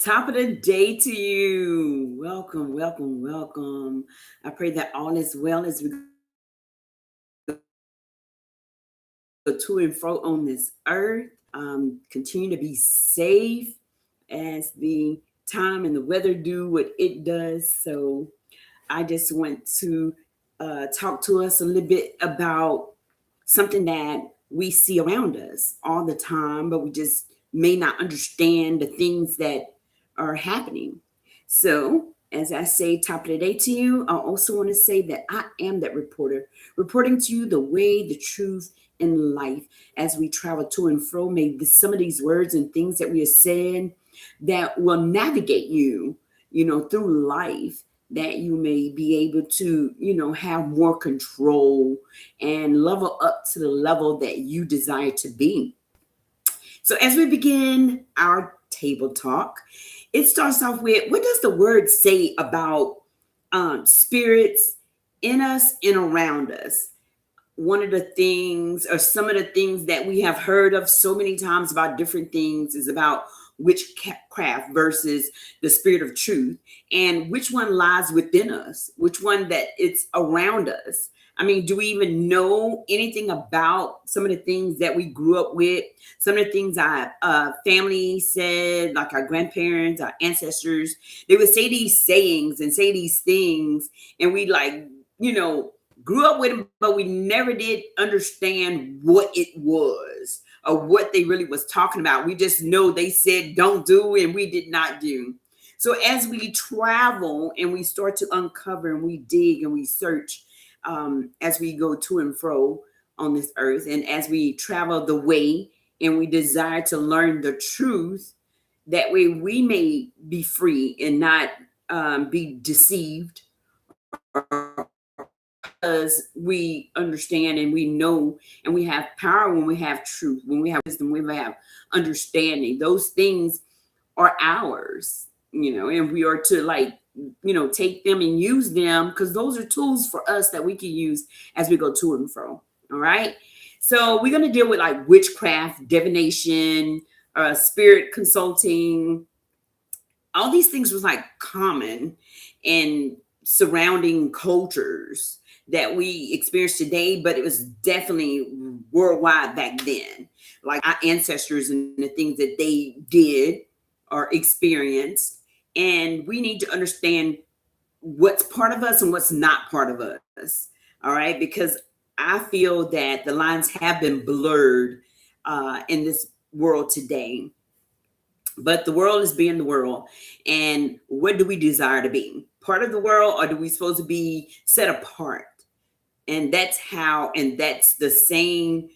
Top of the day to you. Welcome, welcome, welcome. I pray that all is well as we go to and fro on this earth. Continue to be safe as the time and the weather do what it does. So I just want to talk to us a little bit about something that we see around us all the time, but we just may not understand the things that are happening. So, as I say, top of the day to you, I also want to say that I am that reporter, reporting to you the way, the truth, and life as we travel to and fro. Maybe some of these words and things that we are saying that will navigate you, through life, that you may be able to, have more control and level up to the level that you desire to be. So, as we begin our table talk, it starts off with, what does the word say about spirits in us and around us? One of the things, or some of the things that we have heard of so many times about different things, is about witchcraft versus the spirit of truth, and which one lies within us, which one that it's around us. I mean, do we even know anything about some of the things that we grew up with? Some of the things our family said, like our grandparents, our ancestors, they would say these sayings and say these things, and we grew up with them, but we never did understand what it was or what they really was talking about. We just know they said don't do, and we did not do. So as we travel and we start to uncover and we dig and we search, as we go to and fro on this earth, and as we travel the way and we desire to learn the truth, that way we may be free and not be deceived, because we understand and we know and we have power when we have truth, when we have wisdom, when we have understanding. Those things are ours, and we are to take them and use them, because those are tools for us that we can use as we go to and fro. All right. So we're going to deal with like witchcraft, divination, spirit consulting. All these things was like common in surrounding cultures that we experience today, but it was definitely worldwide back then. Like our ancestors and the things that they did or experienced. And we need to understand what's part of us and what's not part of us. All right. Because I feel that the lines have been blurred in this world today. But the world is being the world. And what do we desire to be? Part of the world, or do we supposed to be set apart? And that's the same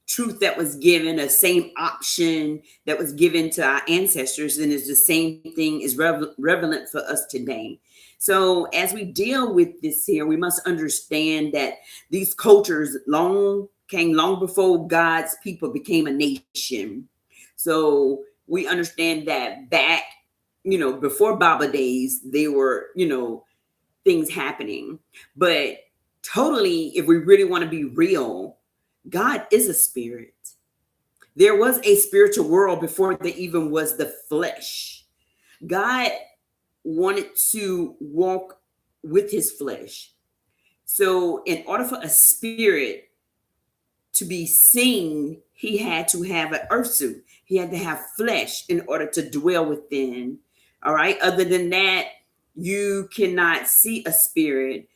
truth that was given, the same option that was given to our ancestors, and is the same thing is relevant for us today. So as we deal with this here, we must understand that these cultures came long before God's people became a nation. So we understand that back, before Bible days, there were, things happening. But totally, if we really want to be real, God is a spirit. There was a spiritual world before there even was the flesh. God wanted to walk with his flesh. So in order for a spirit to be seen, he had to have an earth suit. He had to have flesh in order to dwell within. All right. Other than that, you cannot see a spirit.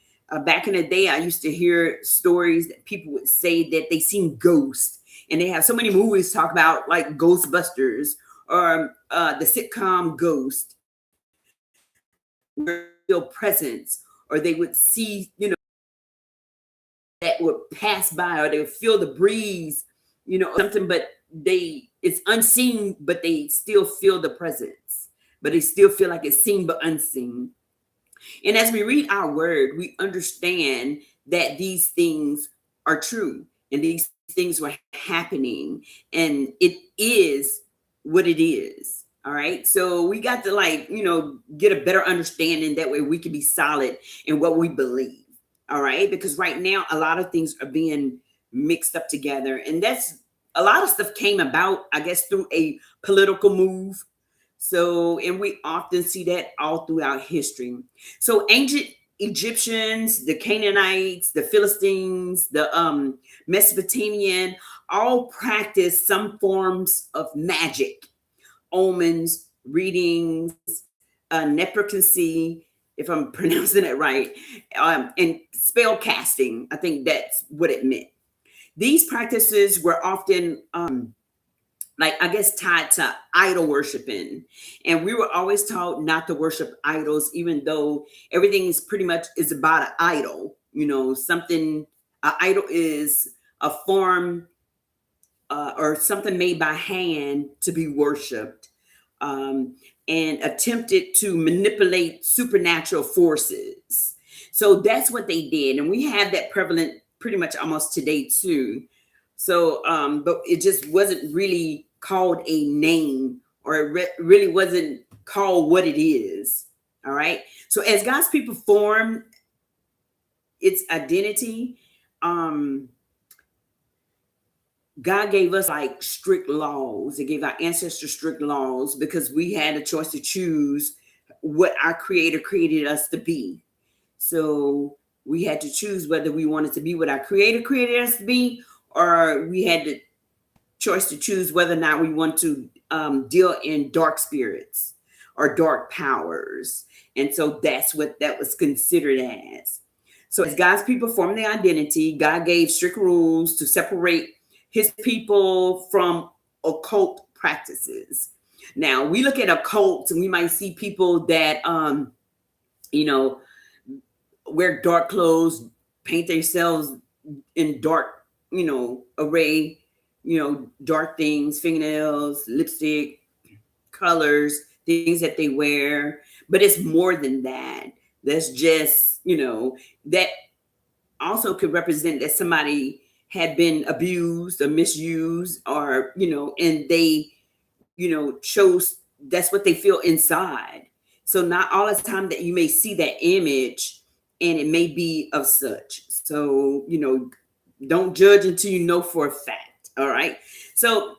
Back in the day, I used to hear stories that people would say that they seen ghosts, and they have so many movies talk about like Ghostbusters or the sitcom Ghost, where feel presence, or they would see, that would pass by, or they would feel the breeze, something, but it's unseen, but they still feel the presence, but they still feel like it's seen but unseen. And as we read our word, we understand that these things are true and these things were happening, and it is what it is. All right. So we got to get a better understanding. That way we can be solid in what we believe. All right. Because right now, a lot of things are being mixed up together. And that's a lot of stuff came about, I guess, through a political move, So, and we often see that all throughout history. So, ancient Egyptians, the Canaanites, the Philistines, the Mesopotamian, all practiced some forms of magic, omens, readings, necromancy, if I'm pronouncing it right, and spell casting. I think that's what it meant. These practices were often like, I guess, tied to idol worshiping. And we were always taught not to worship idols, even though everything is pretty much is about an idol. You know, something, an idol is a form or something made by hand to be worshiped, um, and attempted to manipulate supernatural forces. So that's what they did. And we have that prevalent pretty much almost today too. So, but it just wasn't really called a name, or it really wasn't called what it is. All right. So as God's people form its identity, um, God gave us like strict laws. It gave our ancestors strict laws because we had a choice to choose what our creator created us to be. So we had to choose whether we wanted to be what our creator created us to be, or we had the choice to choose whether or not we want to deal in dark spirits or dark powers. And so that's what that was considered as. So as God's people formed their identity, God gave strict rules to separate his people from occult practices. Now we look at occults and we might see people that you know, wear dark clothes, paint themselves in dark, array, dark things, fingernails, lipstick, colors, things that they wear. But it's more than that. That's just, that also could represent that somebody had been abused or misused, or, and they, chose that's what they feel inside. So not all the time that you may see that image and it may be of such. So, don't judge until you know for a fact. All right. So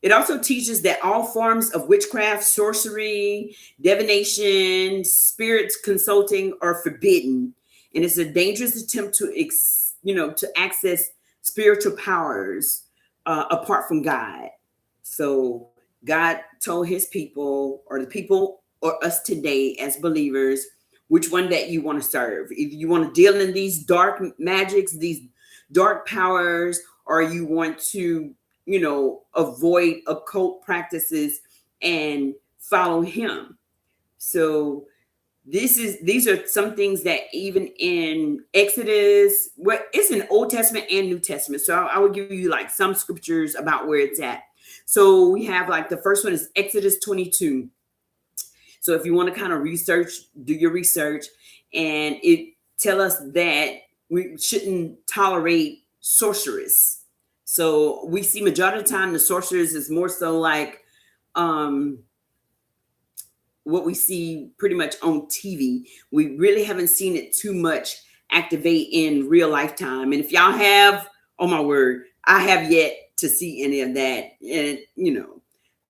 it also teaches that all forms of witchcraft, sorcery, divination, spirits consulting are forbidden. And it's a dangerous attempt to access spiritual powers apart from God. So God told his people, or the people, or us today as believers, which one that you want to serve. If you want to deal in these dark magics, these dark powers, or you want to, avoid occult practices and follow him. So these are some things that even in Exodus, well, it's in Old Testament and New Testament. So I will give you like some scriptures about where it's at. So we have like the first one is Exodus 22. So if you want to kind of do your research, and it tell us that we shouldn't tolerate sorcerers. So we see majority of the time the sorcerers is more so like what we see pretty much on TV. We really haven't seen it too much activate in real lifetime. And if y'all have, oh my word, I have yet to see any of that. And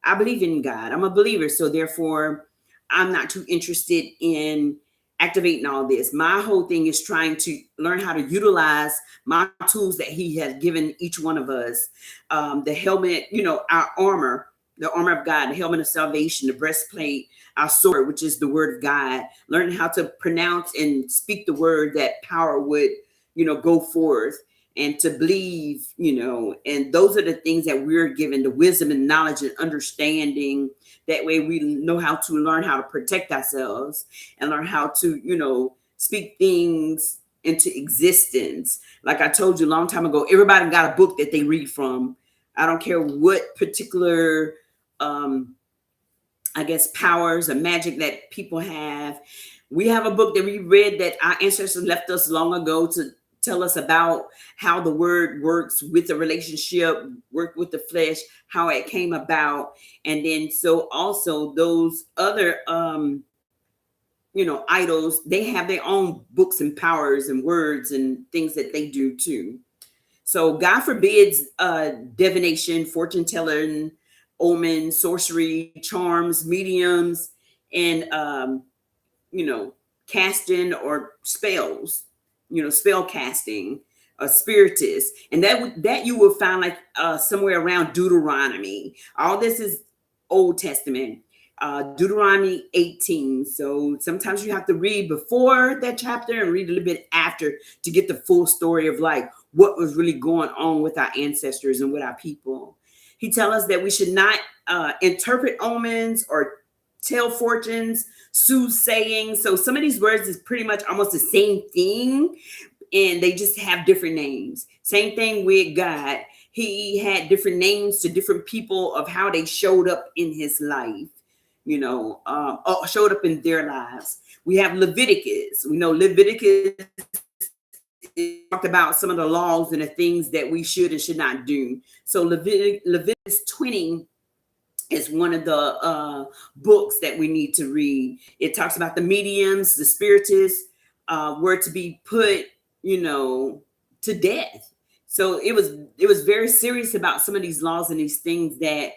I believe in God. I'm a believer, so therefore I'm not too interested in activating all this. My whole thing is trying to learn how to utilize my tools that he has given each one of us. The helmet, our armor, the armor of God, the helmet of salvation, the breastplate, our sword, which is the word of God, learning how to pronounce and speak the word that power would, go forth, and to believe, and those are the things that we're given, the wisdom and knowledge and understanding. That way we know how to learn how to protect ourselves and learn how to, speak things into existence. Like I told you a long time ago, everybody got a book that they read from. I don't care what particular, I guess, powers or magic that people have. We have a book that we read that our ancestors left us long ago to tell us about how the word works with the relationship, work with the flesh, how it came about. And then so also those other idols, they have their own books and powers and words and things that they do too. So God forbids divination, fortune telling, omens, sorcery, charms, mediums, and you know, casting or spells, you know, spell casting, spiritist, and that you will find like somewhere around Deuteronomy. All this is Old Testament, Deuteronomy 18. So sometimes you have to read before that chapter and read a little bit after to get the full story of like what was really going on with our ancestors and with our people. He tells us that we should not interpret omens or tell fortunes, soothsaying. So some of these words is pretty much almost the same thing, and they just have different names. Same thing with God. He had different names to different people of how they showed up in his life, you know, showed up in their lives. We have Leviticus. We know Leviticus talked about some of the laws and the things that we should and should not do. So Leviticus 20 is one of the books that we need to read. It talks about the mediums, the spiritists, were to be put, you know, to death. So it was very serious about some of these laws and these things that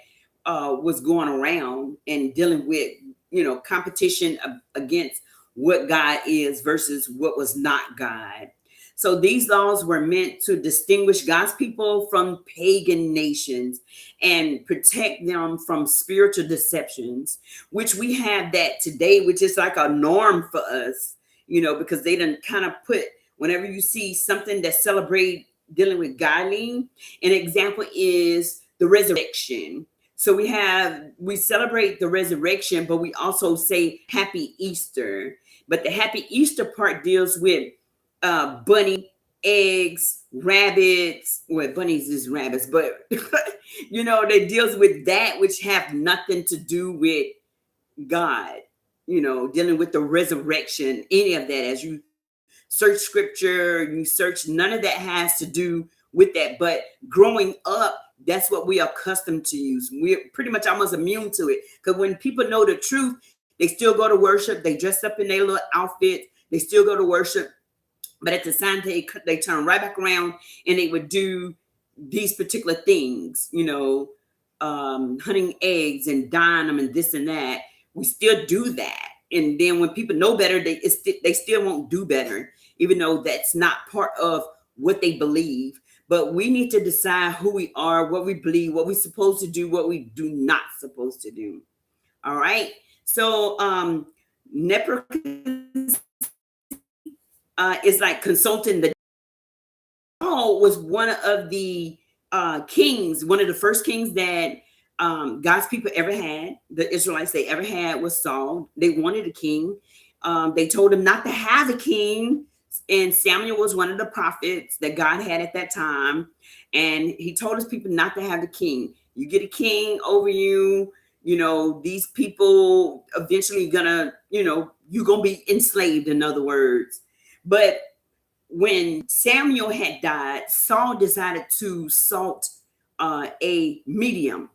was going around and dealing with, you know, competition against what God is versus what was not God. So these laws were meant to distinguish God's people from pagan nations and protect them from spiritual deceptions, which we have that today, which is like a norm for us, you know, because they done kind of put, whenever you see something that celebrate dealing with godly, an example is the resurrection. So we celebrate the resurrection, but we also say Happy Easter. But the Happy Easter part deals with bunny, eggs, rabbits. Well, bunnies is rabbits, but you know, that deals with that which have nothing to do with God, you know, dealing with the resurrection, any of that. As you search scripture, you search, none of that has to do with that. But growing up, that's what we are accustomed to use. We're pretty much almost immune to it. Because when people know the truth, they still go to worship. They dress up in their little outfit. They still go to worship. But at the same time, they turn right back around and they would do these particular things, you know, hunting eggs and dyeing them and this and that. We still do that. And then when people know better, they still won't do better, even though that's not part of what they believe. But we need to decide who we are, what we believe, what we're supposed to do, what we do not supposed to do. All right. So Nebuchadnezzar is like consulting the. Saul was one of the kings, one of the first kings that God's people ever had. The Israelites they ever had was Saul. They wanted a king. They told him not to have a king. And Samuel was one of the prophets that God had at that time. And he told his people not to have the king. You get a king over you, you know, these people eventually gonna, you know, you're gonna be enslaved, in other words. But when Samuel had died, Saul decided to salt a medium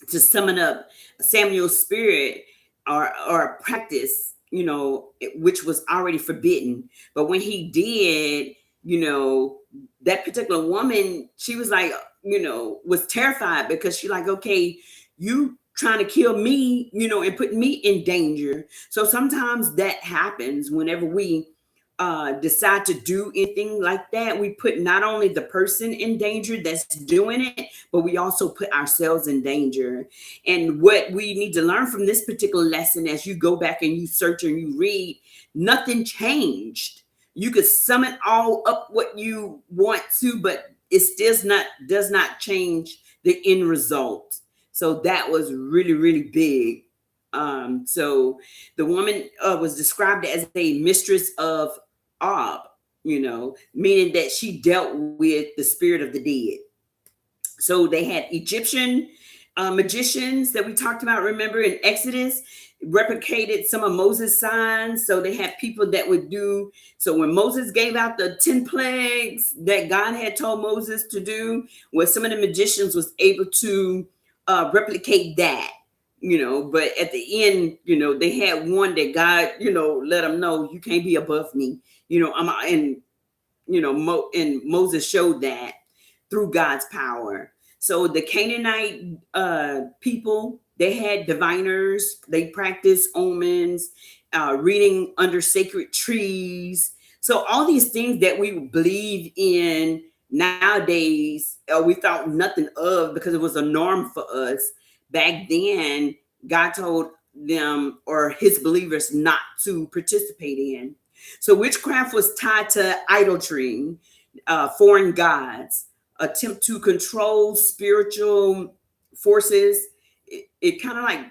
to summon up Samuel's spirit or practice, you know, which was already forbidden. But when he did, you know, that particular woman, she was like, you know, was terrified because she like, okay, you trying to kill me, you know, and put me in danger. So sometimes that happens whenever we decide to do anything like that. We put not only the person in danger that's doing it, but we also put ourselves in danger. And what we need to learn from this particular lesson, as you go back and you search and you read, nothing changed. You could sum it all up what you want to, but it still does not change the end result. So that was really, really big. So the woman was described as a mistress of Ob, you know, meaning that she dealt with the spirit of the dead. So they had Egyptian magicians that we talked about, remember, in Exodus, replicated some of Moses' signs. So they had people that would do, so when Moses gave out the 10 plagues that God had told Moses to do, well, some of the magicians was able to replicate that, you know. But at the end, you know, they had one that God, you know, let them know, you can't be above me, you know. And you know, and Moses showed that through God's power. So the Canaanite people, they had diviners. They practiced omens, reading under sacred trees. So all these things that we believe in nowadays, we thought nothing of because it was a norm for us. Back then, God told them or his believers not to participate in. So witchcraft was tied to idolatry, foreign gods, attempt to control spiritual forces. It kind of like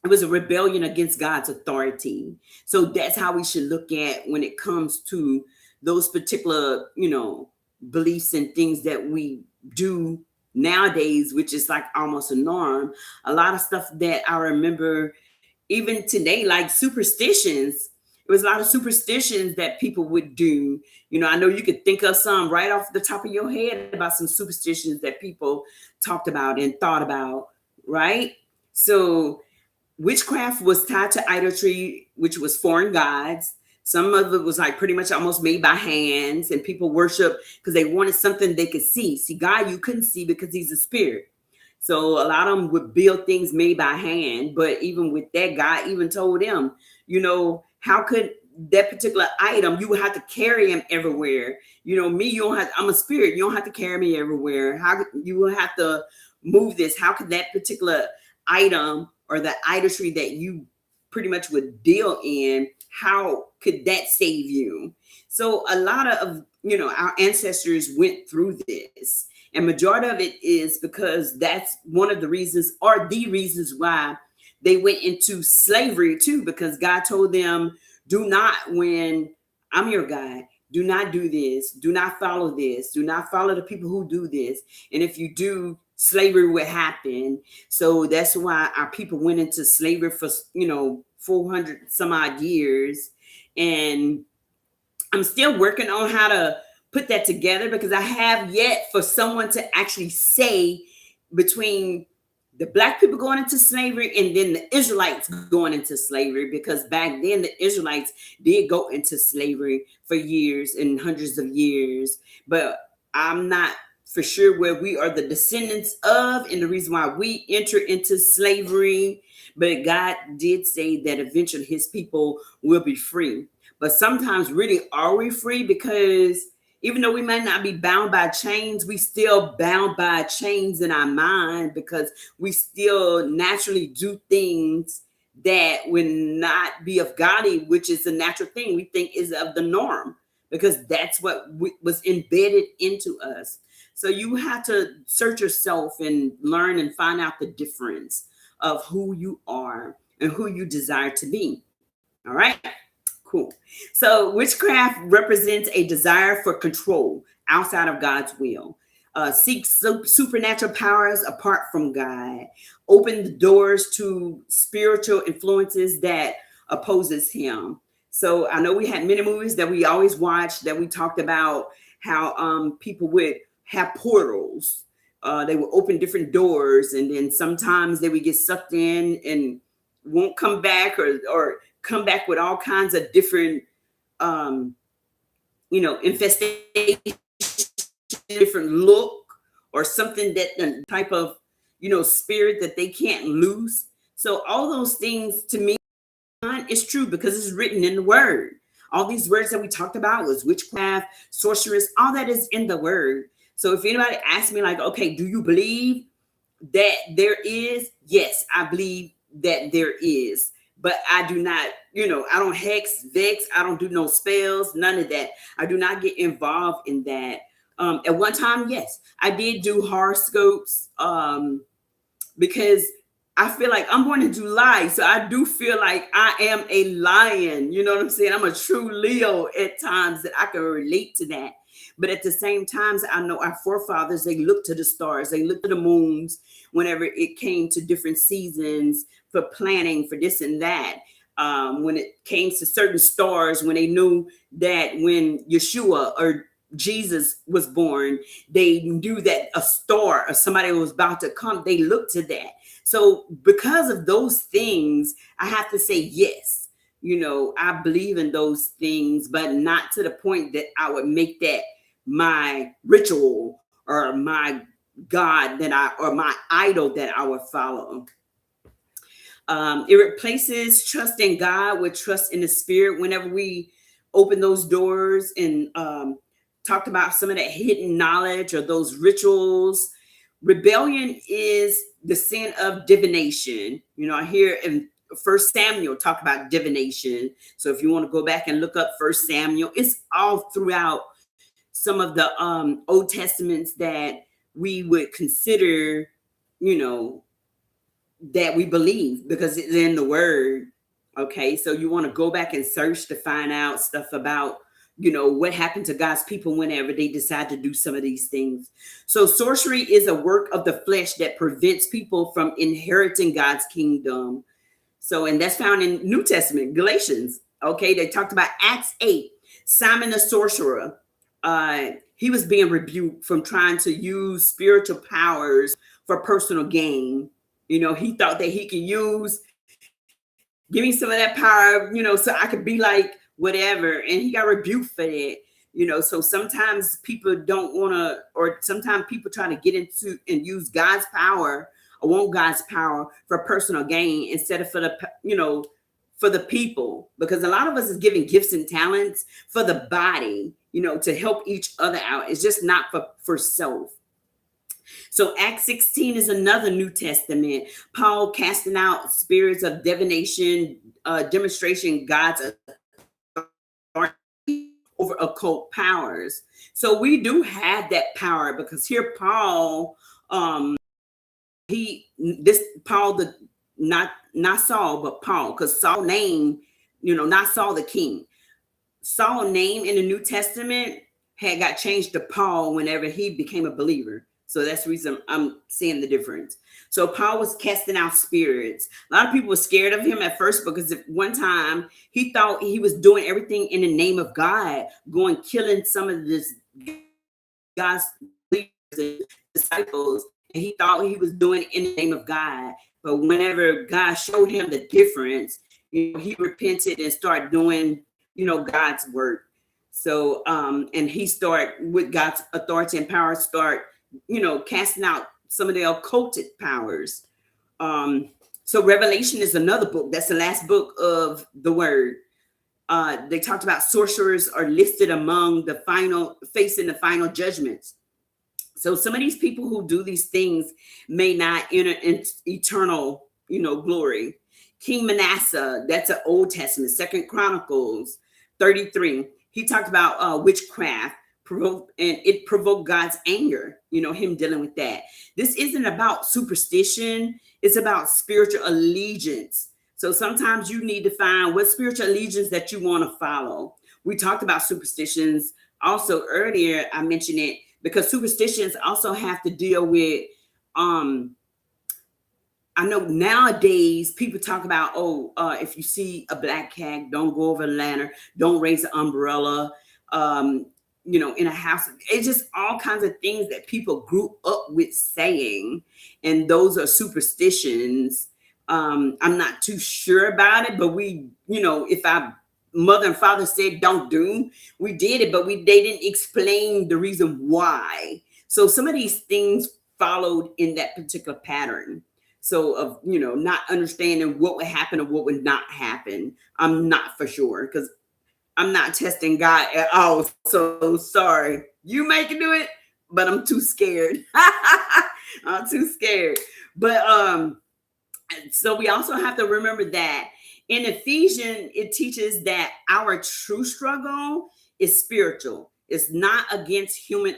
it was a rebellion against God's authority. So that's how we should look at when it comes to those particular, beliefs and things that we do nowadays, which is like almost a norm. A lot of stuff that I remember even today, like superstitions. It was a lot of superstitions that people would do. I know you could think of some right off the top of your head about some superstitions that people talked about and thought about, right? So witchcraft was tied to idolatry, which was foreign gods. Some of it was like pretty much almost made by hands, and people worship because they wanted something they could see. See, God, you couldn't see because he's a spirit. So a lot of them would build things made by hand. But even with that, God even told them, how could that particular item, you would have to carry him everywhere. Me, you don't have, I'm a spirit. You don't have to carry me everywhere. How you will have to move this? How could that particular item or the idolatry that you pretty much would deal in, how could that save you? So a lot of, our ancestors went through this. And majority of it is because that's one of the reasons or the reasons why they went into slavery too, because God told them, do not, when I'm your God, do not do this. Do not follow this. Do not follow the people who do this. And if you do, slavery would happen. So that's why our people went into slavery for, 400 some odd years. And I'm still working on how to put that together because I have yet for someone to actually say between the black people going into slavery and then the Israelites going into slavery, because back then the Israelites did go into slavery for years and hundreds of years. But I'm not for sure where we are the descendants of and the reason why we enter into slavery. But God did say that eventually his people will be free. But sometimes really are we free? Because even though we might not be bound by chains, we still bound by chains in our mind because we still naturally do things that would not be of godly, which is a natural thing we think is of the norm because that's what was embedded into us. So you have to search yourself and learn and find out the difference of who you are and who you desire to be. All right. Cool. So witchcraft represents a desire for control outside of God's will. Seeks supernatural powers apart from God. Open the doors to spiritual influences that opposes him. So I know we had many movies that we always watched that we talked about how people would have portals. They would open different doors and then sometimes they would get sucked in and won't come back or come back with all kinds of different infestation, different look or something that the type of spirit that they can't lose. So all those things to me is true because it's written in the word. All these words that we talked about was witchcraft, sorceress, all that is in the word. So if anybody asks me like, okay, do you believe that there is? Yes, I believe that there is. But I do not, I don't hex, vex, I don't do no spells, none of that. I do not get involved in that. At one time, yes, I did do horoscopes because I feel like I'm born in July. So I do feel like I am a lion. You know what I'm saying? I'm a true Leo at times that I can relate to that. But at the same time, I know our forefathers, they looked to the stars, they looked to the moons whenever it came to different seasons for planning for this and that. When it came to certain stars, when they knew that when Yeshua or Jesus was born, they knew that a star or somebody was about to come. They looked to that. So because of those things, I have to say, yes, I believe in those things, but not to the point that I would make that my ritual or my God that or my idol that I would follow. It replaces trust in God with trust in the spirit. Whenever we open those doors and talked about some of that hidden knowledge or those rituals, rebellion is the sin of divination. I hear in First Samuel talk about divination. So if you want to go back and look up First Samuel, it's all throughout some of the Old Testaments that we would consider, you know, that we believe because it's in the word. Okay, so you want to go back and search to find out stuff about, what happened to God's people whenever they decide to do some of these things. So sorcery is a work of the flesh that prevents people from inheriting God's kingdom. So, and that's found in New Testament, Galatians. Okay, they talked about Acts 8, Simon the sorcerer. He was being rebuked from trying to use spiritual powers for personal gain. He thought that he could give me some of that power, so I could be like whatever. And he got rebuked for that. So sometimes people don't want to, or sometimes people try to get into and use God's power or want God's power for personal gain instead of for the people, because a lot of us is giving gifts and talents for the body, to help each other out. It's just not for self. So Acts 16 is another New Testament. Paul casting out spirits of divination, demonstration God's authority over occult powers. So we do have that power, because here Paul, not Saul, but Paul, because Saul name, not Saul the king. Saul name in the New Testament had got changed to Paul whenever he became a believer. So that's the reason I'm seeing the difference. So Paul was casting out spirits. A lot of people were scared of him at first because at one time he thought he was doing everything in the name of God, killing some of this God's disciples, and he thought he was doing it in the name of God. But whenever God showed him the difference, he repented and started doing, God's work. So, and he started with God's authority and power, casting out some of the occulted powers. So Revelation is another book. That's the last book of the word. They talked about sorcerers are listed among facing the final judgments. So some of these people who do these things may not enter in eternal, glory. King Manasseh, that's an Old Testament, 2 Chronicles 33. He talked about witchcraft, and it provoked God's anger, him dealing with that. This isn't about superstition. It's about spiritual allegiance. So sometimes you need to find what spiritual allegiance that you want to follow. We talked about superstitions also earlier. I mentioned it because superstitions also have to deal with, I know nowadays people talk about, if you see a black cat, don't go over the ladder, don't raise an umbrella, in a house. It's just all kinds of things that people grew up with saying, and those are superstitions. I'm not too sure about it, but we, if our mother and father said don't do, we did it, but they didn't explain the reason why. So some of these things followed in that particular pattern. So of, not understanding what would happen or what would not happen. I'm not for sure, because I'm not testing God at all. So sorry. You may can do it, but I'm too scared. I'm too scared. But so we also have to remember that in Ephesians, it teaches that our true struggle is spiritual. It's not against human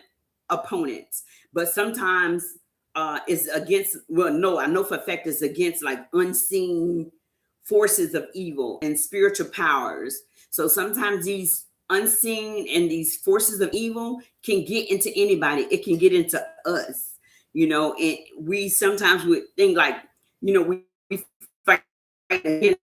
opponents, but sometimes it's against, I know for a fact it's against like unseen forces of evil and spiritual powers. So sometimes these unseen and these forces of evil can get into anybody. It can get into us, and we sometimes would think like, we fight against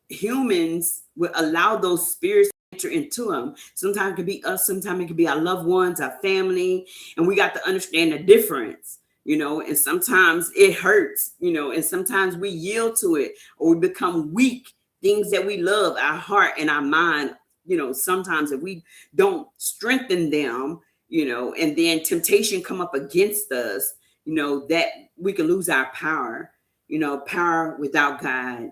humans would allow those spirits to enter into them. Sometimes it could be us, sometimes it could be our loved ones, our family, and we got to understand the difference, and sometimes it hurts, and sometimes we yield to it or we become weak. Things that we love, our heart and our mind, sometimes if we don't strengthen them, and then temptation come up against us, that we can lose our power, power without God.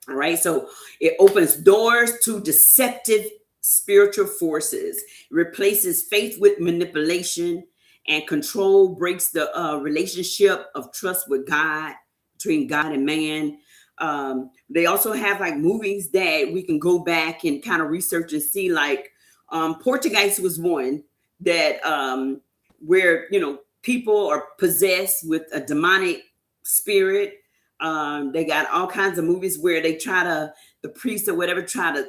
All right. So it opens doors to deceptive spiritual forces, replaces faith with manipulation, and control breaks the relationship of trust with God, between God and man. They also have like movies that we can go back and kind of research and see, like Portuguese was one that where people are possessed with a demonic spirit. They got all kinds of movies where they try to, the priest or whatever, try to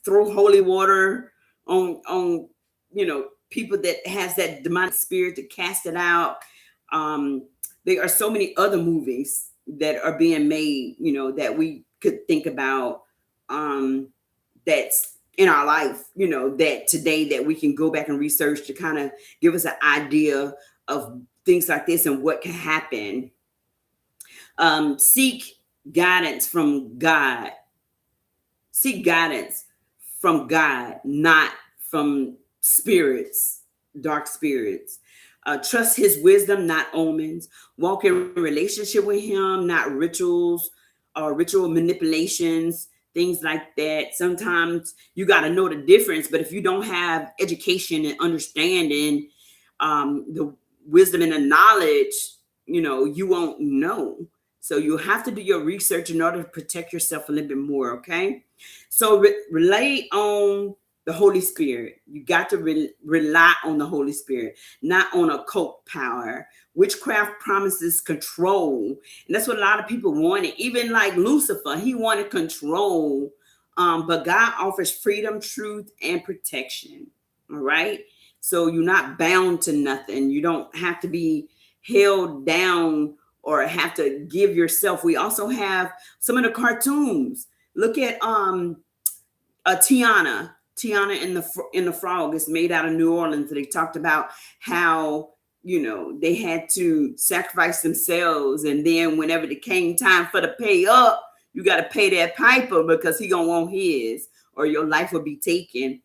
throw holy water on people that has that demonic spirit to cast it out. There are so many other movies that are being made, that we could think about, that's in our life, that today that we can go back and research to kind of give us an idea of things like this and what can happen. Seek guidance from God. Seek guidance from God, not from spirits, dark spirits. Trust his wisdom, not omens. Walk in relationship with him, not rituals or ritual manipulations, things like that. Sometimes you got to know the difference, but if you don't have education and understanding, the wisdom and the knowledge, you won't know. So you have to do your research in order to protect yourself a little bit more, okay? So rely on the Holy Spirit. You got to rely on the Holy Spirit, not on occult power. Witchcraft promises control. And that's what a lot of people wanted. Even like Lucifer, he wanted control. But God offers freedom, truth, and protection. All right? So you're not bound to nothing. You don't have to be held down or have to give yourself. We also have some of the cartoons. Look at Tiana and the Frog is made out of New Orleans. They talked about how they had to sacrifice themselves, and then whenever it came time for the pay up, you got to pay that piper because he gonna want his, or your life will be taken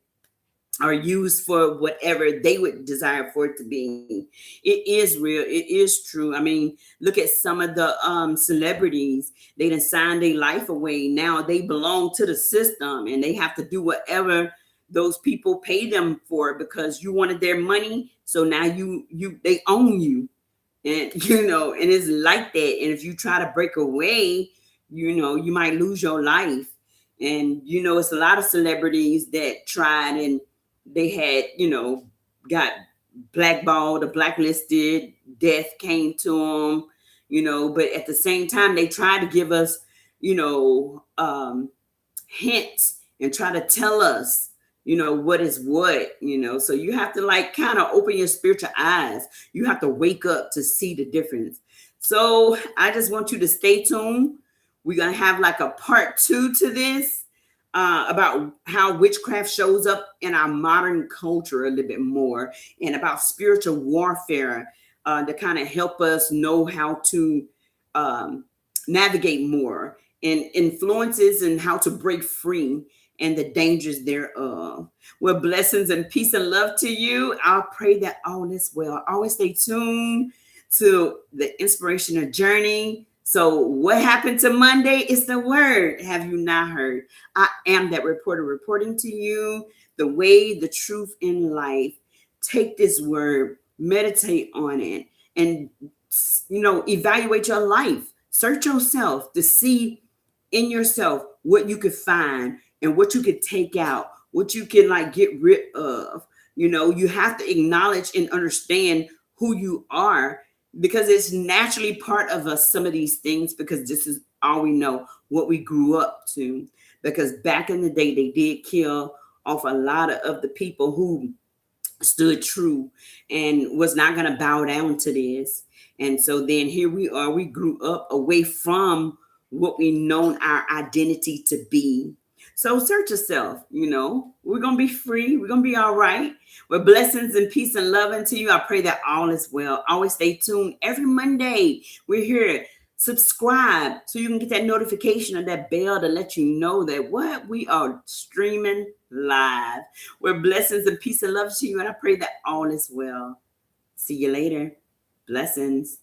or used for whatever they would desire for it to be. It is real. It is true. I mean, look at some of the celebrities. They done signed their life away. Now they belong to the system and they have to do whatever those people pay them for because you wanted their money. So now they own you. And and it's like that. And if you try to break away, you might lose your life. And it's a lot of celebrities that tried and they had, got blackballed or blacklisted, death came to them, but at the same time, they tried to give us, hints and try to tell us, what is what, so you have to like kind of open your spiritual eyes. You have to wake up to see the difference. So I just want you to stay tuned. We're going to have like a part 2 to this. About how witchcraft shows up in our modern culture a little bit more, and about spiritual warfare to kind of help us know how to navigate more, and influences and how to break free and the dangers thereof. Well, blessings and peace and love to you. I'll pray that all is well. Always stay tuned to the inspirational journey. So what happened to Monday is the word. Have you not heard? I am that reporter reporting to you the way, the truth in life. Take this word, meditate on it, and evaluate your life. Search yourself to see in yourself what you could find and what you could take out, what you can like get rid of. You have to acknowledge and understand who you are, because it's naturally part of us, some of these things, because this is all we know, what we grew up to. Because back in the day, they did kill off a lot of the people who stood true and was not going to bow down to this. And so then here we are, we grew up away from what we known our identity to be. So search yourself, we're going to be free. We're going to be all right. With blessings and peace and love unto you. I pray that all is well. Always stay tuned. Every Monday, we're here. Subscribe so you can get that notification or that bell to let you know that we are streaming live. Where blessings and peace and love to you. And I pray that all is well. See you later. Blessings.